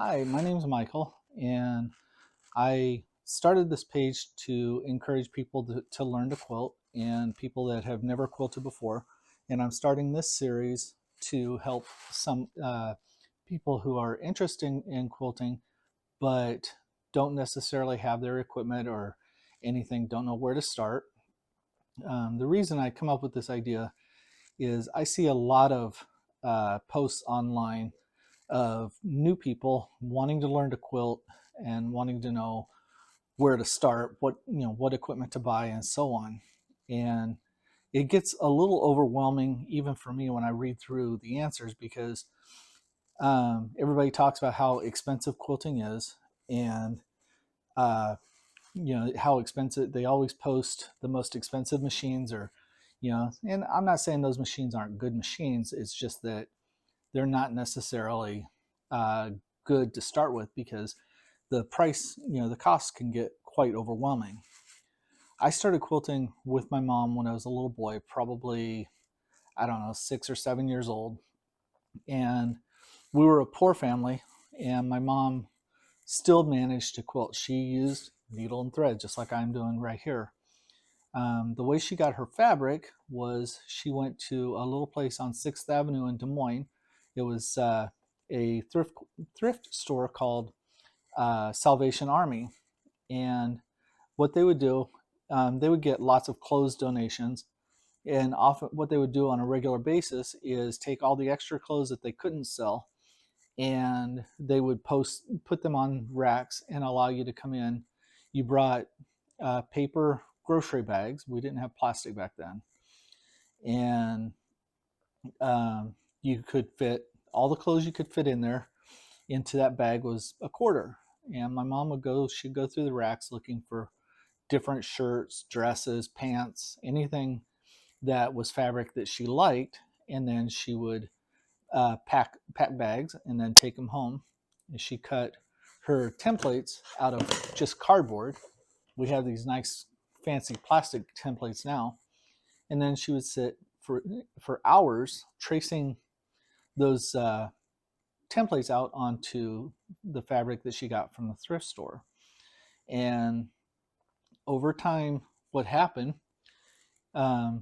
Hi, my name is Michael, and I started this page to encourage people to learn to quilt and people that have never quilted before. And I'm starting this series to help some people who are interested in quilting but don't necessarily have their equipment or anything, don't know where to start. The reason I come up with this idea is I see a lot of posts online of new people wanting to learn to quilt and wanting to know where to start, what equipment to buy, and so on. And it gets a little overwhelming even for me when I read through the answers because everybody talks about how expensive quilting is, and uh, how expensive they always post the most expensive machines, or and I'm not saying those machines aren't good machines. It's just that they're not necessarily uh, good to start with because the price, the cost can get quite overwhelming. I started quilting with my mom when I was a little boy, probably, I don't know, 6 or 7 years old. And we were a poor family, and my mom still managed to quilt. She used needle and thread, just like I'm doing right here. The way she got her fabric was she went to a little place on 6th Avenue in Des Moines. It was a thrift store called Salvation Army. And what they would do, they would get lots of clothes donations. And often, what they would do on a regular basis is take all the extra clothes that they couldn't sell, and they would put them on racks and allow you to come in. You brought paper grocery bags. We didn't have plastic back then, and you could fit all the clothes you could fit in there. Into that bag was a quarter, and my mom she'd go through the racks looking for different shirts, dresses, pants, anything that was fabric that she liked, and then she would pack bags and then take them home. And she cut her templates out of just cardboard. We have these nice fancy plastic templates now, and then she would sit for hours tracing those templates out onto the fabric that she got from the thrift store. And over time, what happened,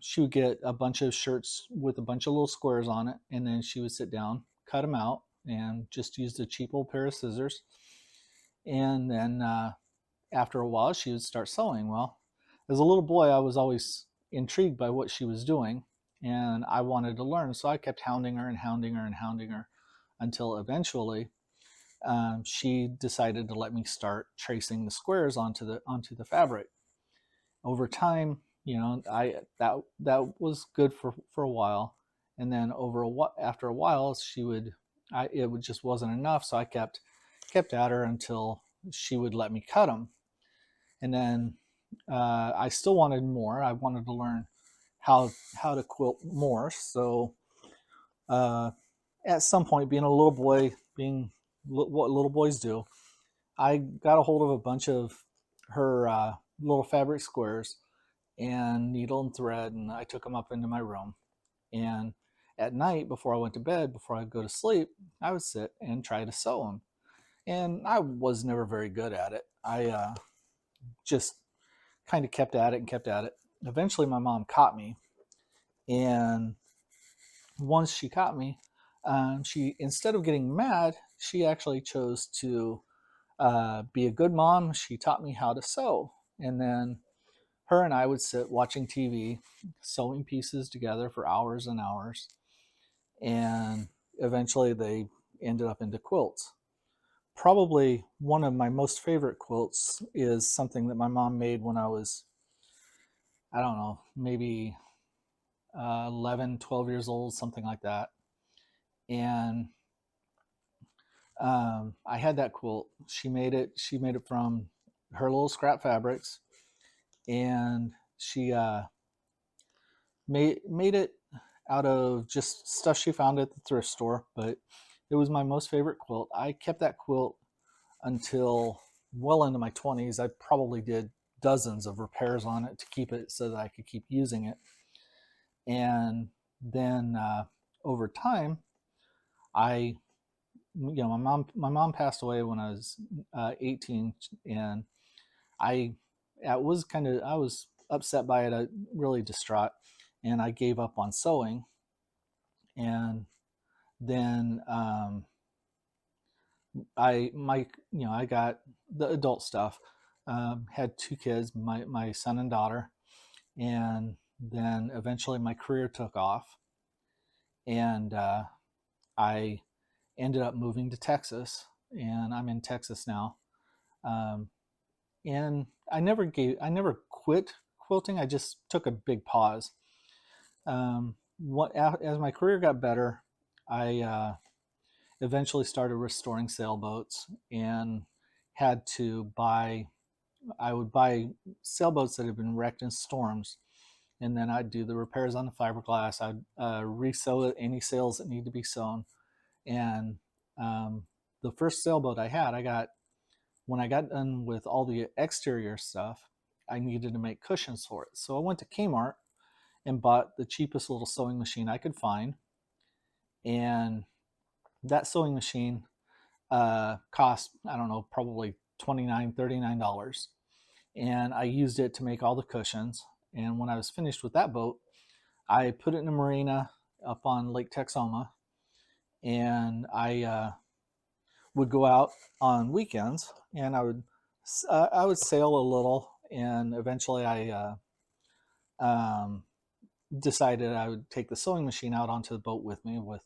she would get a bunch of shirts with a bunch of little squares on it, and then she would sit down, cut them out, and just use a cheap old pair of scissors. And then after a while, she would start sewing. Well, as a little boy, I was always intrigued by what she was doing, and I wanted to learn. So I kept hounding her and hounding her and hounding her until eventually she decided to let me start tracing the squares onto the fabric. Over time, I that was good for a while, and then after a while, it would just wasn't enough, so I kept at her until she would let me cut them, and then I still wanted more. I wanted to learn how to quilt more. So uh, at some point, being a little boy, being what little boys do, I got a hold of a bunch of her little fabric squares and needle and thread, and I took them up into my room. And at night, before I went to bed, before I go to sleep, I would sit and try to sew them. And I was never very good at it. I just kind of kept at it and kept at it. Eventually, my mom caught me, and once she caught me, she, instead of getting mad, she actually chose to be a good mom. She taught me how to sew, and then her and I would sit watching TV, sewing pieces together for hours and hours, and eventually they ended up into quilts. Probably one of my most favorite quilts is something that my mom made when I was, I don't know, maybe 11, 12 years old, something like that. And I had that quilt. She made it from her little scrap fabrics, and she made it out of just stuff she found at the thrift store. But it was my most favorite quilt. I kept that quilt until well into my 20s. I probably did dozens of repairs on it to keep it so that I could keep using it. And then over time, I my mom passed away when I was 18, and I I was upset by it, really distraught, and I gave up on sewing. And then I got the adult stuff. Had two kids, my son and daughter, and then eventually my career took off, and I ended up moving to Texas, and I'm in Texas now. Um, and I never quit quilting. I just took a big pause. As my career got better, I eventually started restoring sailboats and had to buy. I would buy sailboats that had been wrecked in storms, and then I'd do the repairs on the fiberglass. I'd resew any sails that need to be sewn, and um, the first sailboat I had, I got when I got done with all the exterior stuff, I needed to make cushions for it. So I went to Kmart and bought the cheapest little sewing machine I could find. And that sewing machine cost, I don't know, probably $29, $39. And I used it to make all the cushions. And when I was finished with that boat, I put it in a marina up on Lake Texoma. And I would go out on weekends, and I would sail a little, and eventually um, decided I would take the sewing machine out onto the boat with me with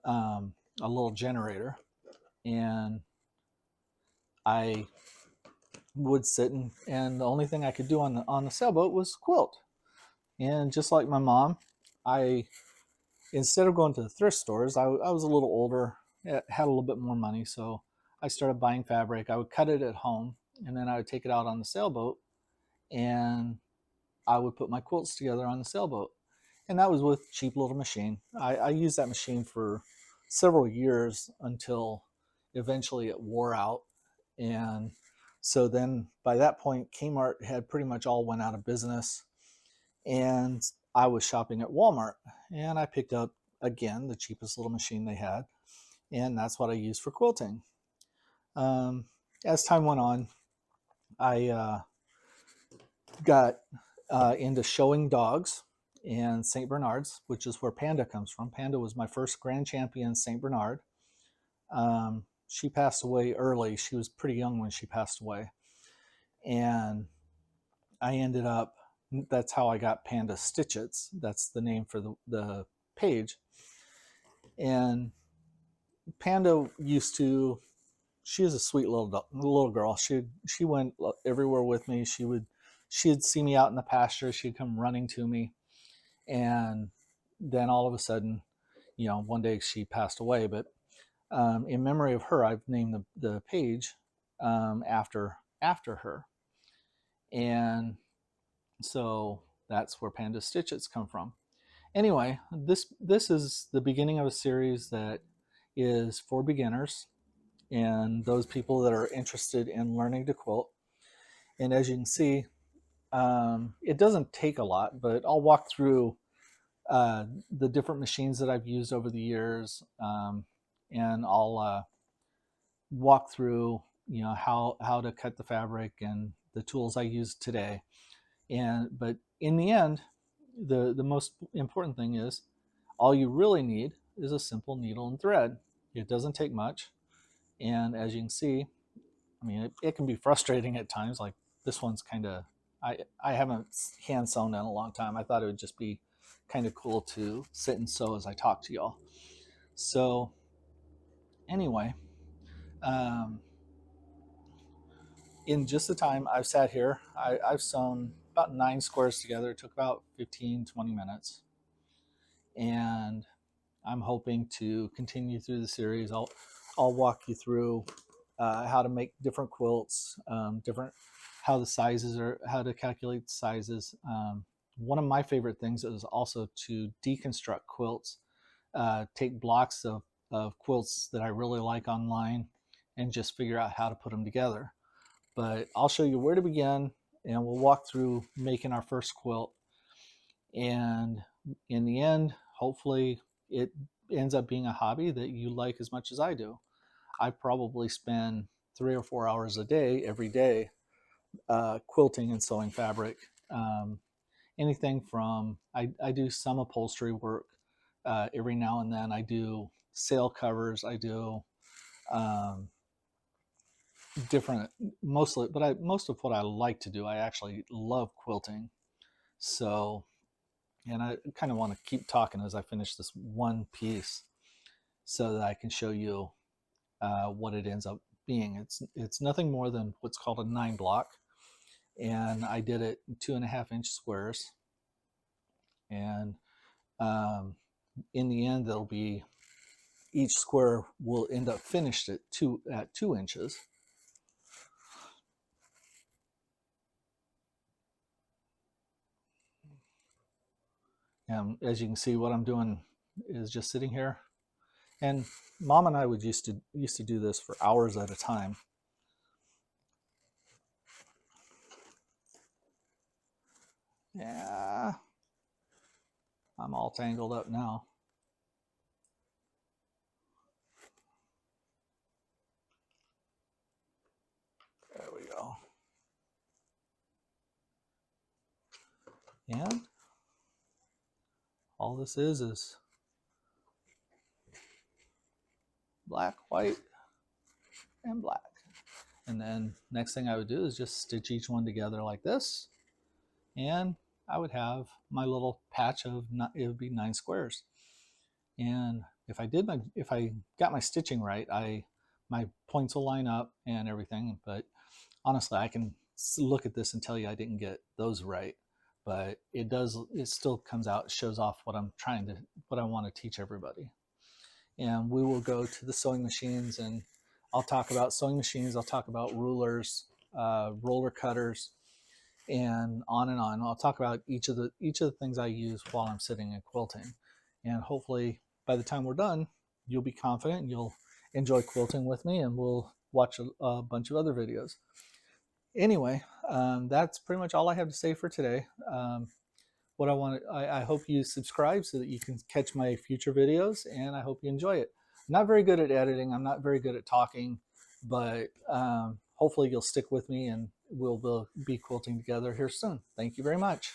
a little generator, and I would sit and the only thing I could do on the sailboat was quilt. And just like my mom, I instead of going to the thrift stores, I was a little older, had a little bit more money, so I started buying fabric. I would cut it at home, and then I would take it out on the sailboat, and I would put my quilts together on the sailboat. And that was with a cheap little machine. I used that machine for several years until eventually it wore out. And so then by that point, Kmart had pretty much all went out of business. And I was shopping at Walmart, and I picked up again the cheapest little machine they had. And that's what I used for quilting. Um, as time went on, I got into showing dogs and St. Bernards, which is where Panda comes from. Panda was my first grand champion St. Bernard. She passed away early. She was pretty young when she passed away. And I ended up, that's how I got Panda Stitchets. That's the name for the page. And Panda used to, she was a sweet little girl. She went everywhere with me. She'd see me out in the pasture. She'd come running to me, and then all of a sudden, one day she passed away. But in memory of her, I've named the page after her, and so that's where Panda Stitchets come from. Anyway, this is the beginning of a series that is for beginners and those people that are interested in learning to quilt. And as you can see, it doesn't take a lot, but I'll walk through the different machines that I've used over the years, and I'll walk through how to cut the fabric and the tools I use today. But in the end, the most important thing is all you really need is a simple needle and thread. It doesn't take much, and as you can see, I mean, it can be frustrating at times. Like this one's kind of, I haven't hand sewn in a long time. I thought it would just be kind of cool to sit and sew as I talk to y'all. So anyway, um, in just the time I've sat here, I've sewn about 9 squares together. It took about 15, 20 minutes. And I'm hoping to continue through the series. I'll walk you through how to make different quilts, how the sizes are, how to calculate the sizes. One of my favorite things is also to deconstruct quilts, take blocks of quilts that I really like online, and just figure out how to put them together. But I'll show you where to begin, and we'll walk through making our first quilt. And in the end, hopefully, it ends up being a hobby that you like as much as I do. I probably spend 3 or 4 hours a day, every day, quilting and sewing fabric. Um, Anything from, I do some upholstery work every now and then. I do sail covers. I do um, different, mostly, but most of what I like to do, I actually love quilting. So, and I kind of want to keep talking as I finish this one piece so that I can show you what it ends up being. It's nothing more than what's called a 9 block, and I did it in 2.5 inch squares. And um, in the end, there'll be, each square will end up finished at 2 inches. And as you can see, what I'm doing is just sitting here. And Mom and I would used to do this for hours at a time. Yeah, I'm all tangled up now. There we go. And all this is black, white, and black. And then next thing I would do is just stitch each one together like this. And I would have my little patch of, it would be 9 squares. And if I got my stitching right, my points will line up and everything. But honestly, I can look at this and tell you I didn't get those right. But it still comes out, shows off what I want to teach everybody. And we will go to the sewing machines, and I'll talk about sewing machines. I'll talk about rulers, roller cutters, and on and on. I'll talk about each of the things I use while I'm sitting and quilting. And hopefully by the time we're done, you'll be confident and you'll enjoy quilting with me, and we'll watch a bunch of other videos. Anyway, that's pretty much all I have to say for today. I hope you subscribe so that you can catch my future videos, and I hope you enjoy it. I'm not very good at editing. I'm not very good at talking, but hopefully you'll stick with me, and we'll be quilting together here soon. Thank you very much.